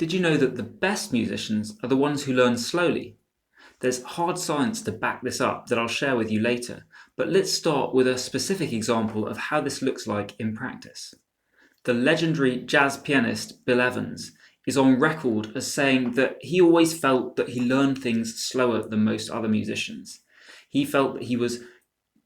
Did you know that the best musicians are the ones who learn slowly? There's hard science to back this up that I'll share with you later, but let's start with a specific example of how this looks like in practice. The legendary jazz pianist Bill Evans is on record as saying that he always felt that he learned things slower than most other musicians. He felt that he was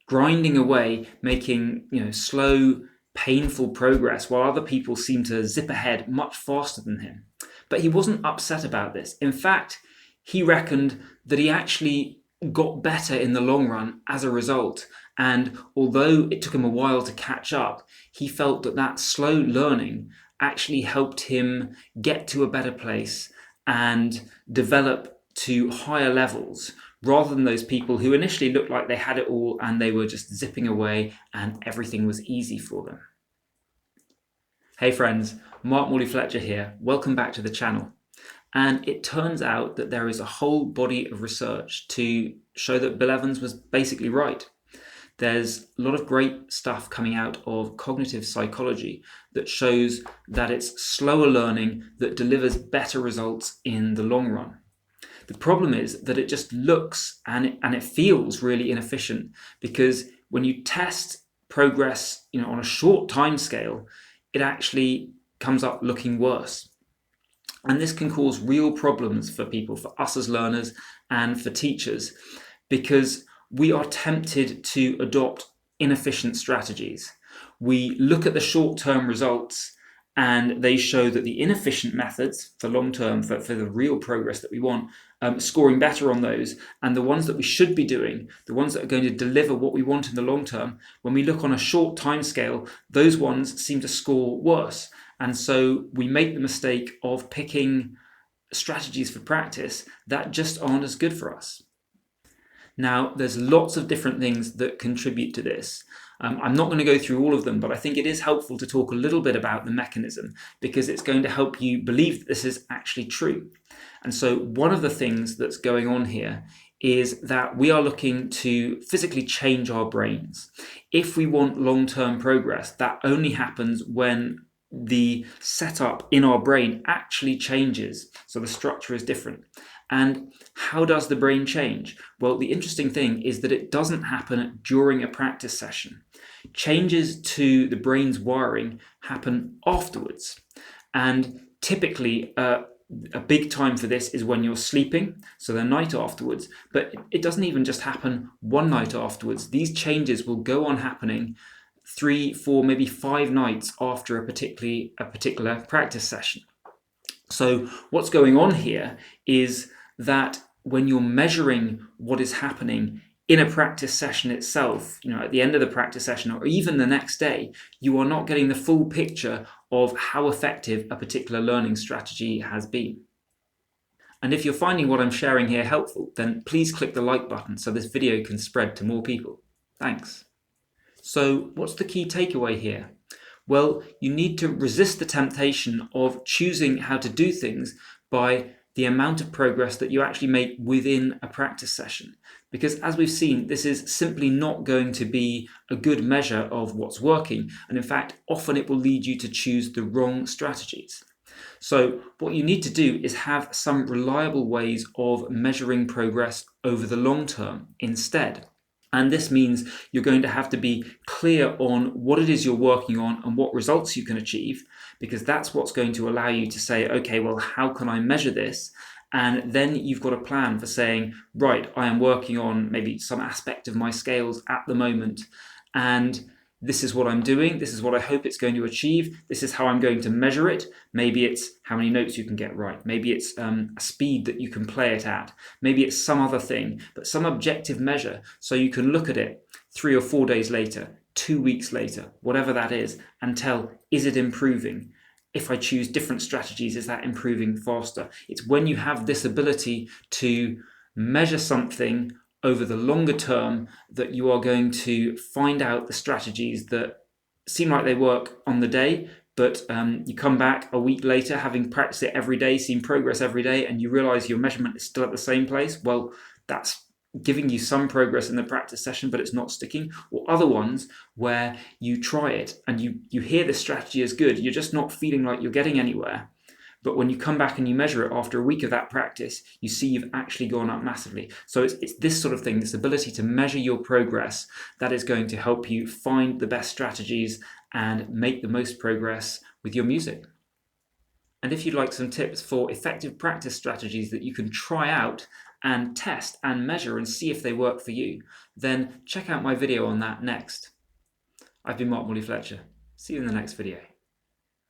grinding away, making slow, painful progress, while other people seemed to zip ahead much faster than him. But he wasn't upset about this. In fact, he reckoned that he actually got better in the long run as a result. And although it took him a while to catch up, he felt that that slow learning actually helped him get to a better place and develop to higher levels, rather than those people who initially looked like they had it all and they were just zipping away and everything was easy for them. Hey friends, Morley-Fletcher here. Welcome back to the channel. And it turns out that there is a whole body of research to show that Bill Evans was basically right. There's a lot of great stuff coming out of cognitive psychology that shows that it's slower learning that delivers better results in the long run. The problem is that it just looks and it feels really inefficient, because when you test progress on a short time scale, it actually comes up looking worse. And this can cause real problems for people, for us as learners and for teachers, because we are tempted to adopt inefficient strategies. We look at the short-term results and they show that the inefficient methods for long-term, for the real progress that we want, scoring better on those, and the ones that we should be doing, the ones that are going to deliver what we want in the long term, when we look on a short time scale, those ones seem to score worse. And so we make the mistake of picking strategies for practice that just aren't as good for us. Now, there's lots of different things that contribute to this. I'm not going to go through all of them, but I think it is helpful to talk a little bit about the mechanism, because it's going to help you believe that this is actually true. And so one of the things that's going on here is that we are looking to physically change our brains. If we want long-term progress, that only happens when the setup in our brain actually changes. So the structure is different. And how does the brain change? Well, the interesting thing is that it doesn't happen during a practice session. Changes to the brain's wiring happen afterwards. And typically, a big time for this is when you're sleeping, so the night afterwards. But it doesn't even just happen one night afterwards. These changes will go on happening 3, 4, maybe 5 nights after a particular practice session. So what's going on here is that when you're measuring what is happening in a practice session itself, at the end of the practice session or even the next day, you are not getting the full picture of how effective a particular learning strategy has been. And if you're finding what I'm sharing here helpful, then please click the like button so this video can spread to more people. Thanks. So what's the key takeaway here? Well, you need to resist the temptation of choosing how to do things by the amount of progress that you actually make within a practice session. Because as we've seen, this is simply not going to be a good measure of what's working. And in fact, often it will lead you to choose the wrong strategies. So what you need to do is have some reliable ways of measuring progress over the long term instead. And this means you're going to have to be clear on what it is you're working on and what results you can achieve, because that's what's going to allow you to say, okay, well, how can I measure this? And then you've got a plan for saying, right, I am working on maybe some aspect of my scales at the moment, and this is what I'm doing. This is what I hope it's going to achieve. This is how I'm going to measure it. Maybe it's how many notes you can get right. Maybe it's a speed that you can play it at. Maybe it's some other thing, but some objective measure, so you can look at it 3 or 4 days later, 2 weeks later, whatever that is, and tell, is it improving? If I choose different strategies, is that improving faster? It's when you have this ability to measure something over the longer term that you are going to find out the strategies that seem like they work on the day, but you come back a week later having practiced it every day, seen progress every day, and you realize your measurement is still at the same place. Well, that's giving you some progress in the practice session, but it's not sticking. Or other ones where you try it and you hear the strategy is good, you're just not feeling like you're getting anywhere. But when you come back and you measure it after a week of that practice, you see you've actually gone up massively. So it's this sort of thing, this ability to measure your progress, that is going to help you find the best strategies and make the most progress with your music. And if you'd like some tips for effective practice strategies that you can try out and test and measure and see if they work for you, then check out my video on that next. I've been Morley-Fletcher. See you in the next video.